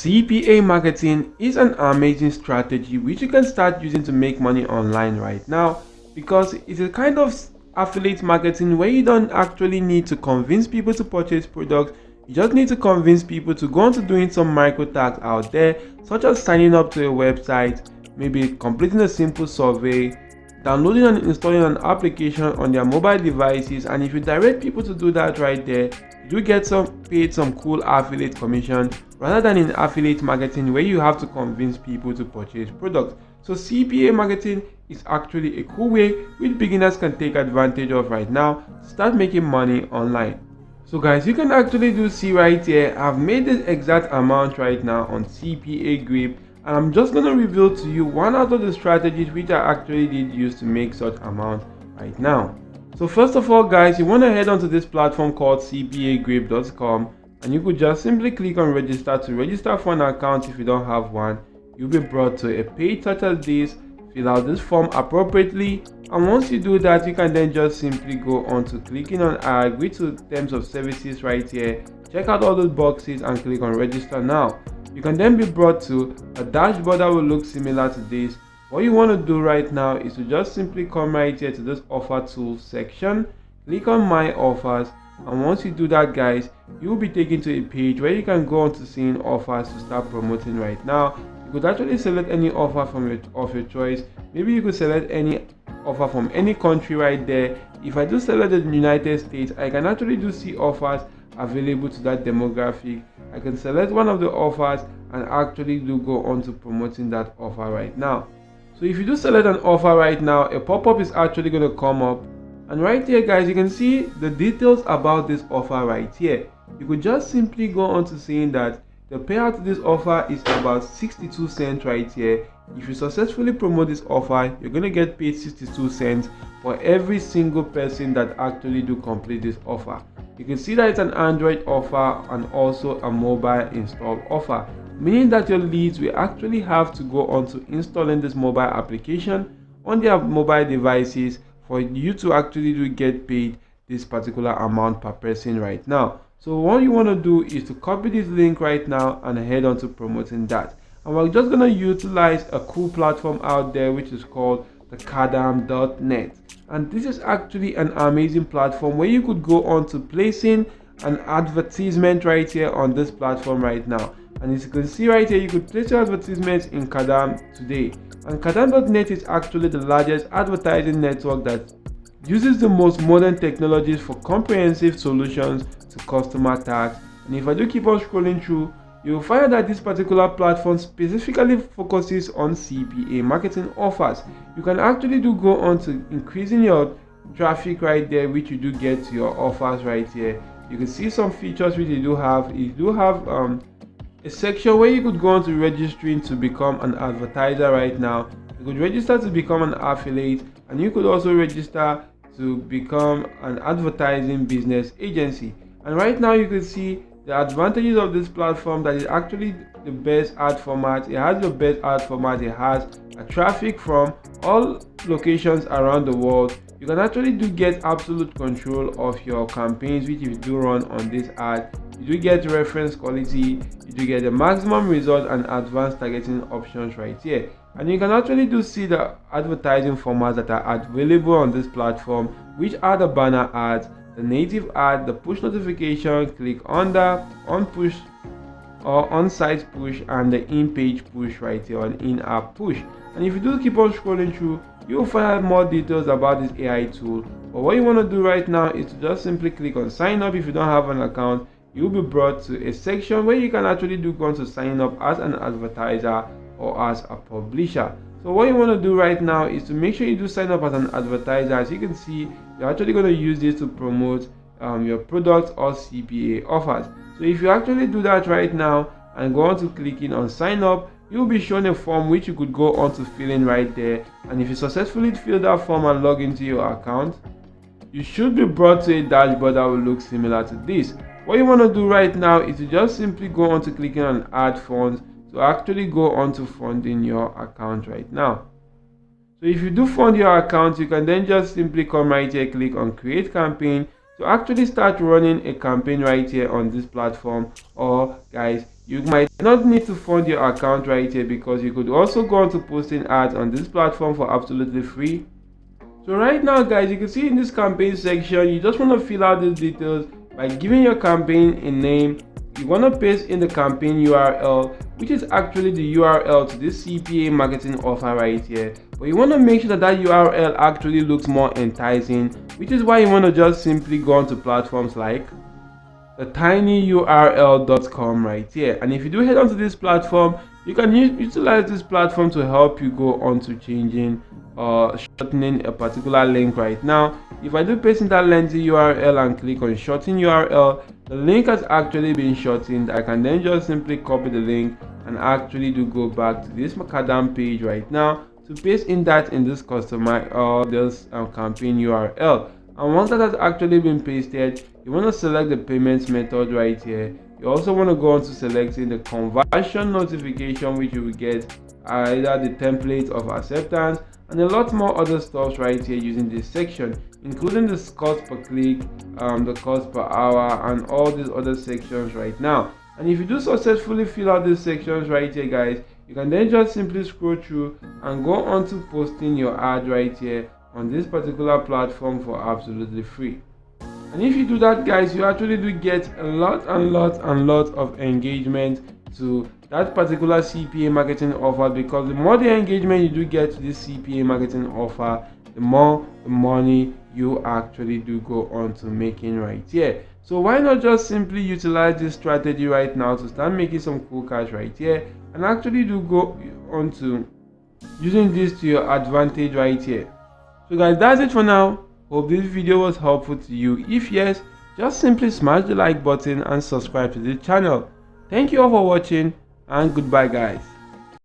CPA marketing is an amazing strategy which you can start using to make money online right now, because it's a kind of affiliate marketing where you don't actually need to convince people to purchase products. You just need to convince people to go on to doing some micro tasks out there, such as signing up to a website, maybe completing a simple survey, downloading and installing an application on their mobile devices. And if you direct people to do that right there, you do get paid some cool affiliate commission, rather than in affiliate marketing where you have to convince people to purchase products. So CPA marketing is actually a cool way which beginners can take advantage of right now to start making money online. So guys, you can actually see right here, I've made the exact amount right now on CPA Grip, and I'm just going to reveal to you one out of the strategies which I actually did use to make such amount right now. So first of all guys, you want to head onto this platform called cpagrip.com, and you could just simply click on register to register for an account. If you don't have one, you'll be brought to a page such as this. Fill out this form appropriately, and once you do that, you can then just simply go on to clicking on I agree to terms of services right here. Check out all those boxes and click on register now. You can then be brought to a dashboard that will look similar to this. What you want to do right now is to just simply come right here to this offer tools section, click on my offers, and once you do that guys, you will be taken to a page where you can go on to seeing offers to start promoting right now. You could actually select any offer of your choice. Maybe you could select any offer from any country right there. If I do select the United States, I can actually see offers available to that demographic. I can select one of the offers and actually go on to promoting that offer right now. So if you do select an offer right now, a pop-up is actually going to come up, and right here guys, you can see the details about this offer right here. You could just simply go on to saying that the payout to this offer is about 62 cents right here. If you successfully promote this offer, you're going to get paid 62 cents for every single person that actually complete this offer. You can see that it's an Android offer and also a mobile install offer, meaning that your leads will actually have to go on to installing this mobile application on their mobile devices for you to actually get paid this particular amount per person right now. So what you want to do is to copy this link right now and head on to promoting that. And we're just going to utilize a cool platform out there which is called the Kadam.net. And this is actually an amazing platform where you could go on to placing an advertisement right here on this platform right now. And as you can see right here, you could place your advertisements in Kadam today. And Kadam.net is actually the largest advertising network that uses the most modern technologies for comprehensive solutions to customer tasks. And if I do keep on scrolling through, you'll find that this particular platform specifically focuses on CPA marketing offers. You can actually go on to increasing your traffic right there, which you do get to your offers right here. You can see some features which you do have. You do have a section where you could go on to registering to become an advertiser right now. You could register to become an affiliate, and you could also register to become an advertising business agency. And right now you can see the advantages of this platform, that is actually the best ad format. It has the best ad format. It has a traffic from all locations around the world. You can actually get absolute control of your campaigns, which if you do run on this ad, you do get reference quality, you do get the maximum result and advanced targeting options right here. And you can actually see the advertising formats that are available on this platform, which are the banner ads, the native ad, the push notification, click on the on push or on site push, and the in-page push right here, on in-app push. And if you do keep on scrolling through, you'll find out more details about this AI tool. But what you want to do right now is to just simply click on sign up. If you don't have an account, you'll be brought to a section where you can actually go on to sign up as an advertiser or as a publisher. So what you want to do right now is to make sure you do sign up as an advertiser. As you can see, you're actually going to use this to promote your products or CPA offers. So if you actually do that right now and go on to clicking on sign up, you'll be shown a form which you could go on to fill in right there. And if you successfully fill that form and log into your account, you should be brought to a dashboard that will look similar to this. What you want to do right now is to just simply go on to clicking on add funds to actually go on to funding your account right now. So if you do fund your account, you can then just simply come right here, click on create campaign to actually start running a campaign right here on this platform. Or guys, You might not need to fund your account right here, because you could also go on to posting ads on this platform for absolutely free. So right now guys, you can see in this campaign section, you just want to fill out these details by giving your campaign a name. You want to paste in the campaign URL, which is actually the URL to this CPA marketing offer right here. But you want to make sure that that URL actually looks more enticing, which is why you want to just simply go onto platforms like the tinyurl.com right here. And if you do head onto this platform, you can utilize this platform to help you go on to changing or shortening a particular link right now. If I do paste in that lengthy URL and click on shorten URL, the link has actually been shortened. I can then just simply copy the link and actually do go back to this macadam page right now to paste in that in this customer or this campaign URL. And once that has actually been pasted, you want to select the payments method right here. You also want to go on to selecting the conversion notification, which you will get either the template of acceptance and a lot more other stuff right here using this section, including the cost per click, the cost per hour, and all these other sections right now. And if you do successfully fill out these sections right here guys, you can then just simply scroll through and go on to posting your ad right here on this particular platform for absolutely free. And if you do that guys, you actually do get a lot of engagement to that particular CPA marketing offer, because the more the engagement you do get to this CPA marketing offer, the more the money you actually do go on to making right here. So why not just simply utilize this strategy right now to start making some cool cash right here, and actually do go on to using this to your advantage right here. So guys, that's it for now. Hope this video was helpful to you. If yes, just simply smash the like button and subscribe to this channel. Thank you all for watching, and goodbye guys.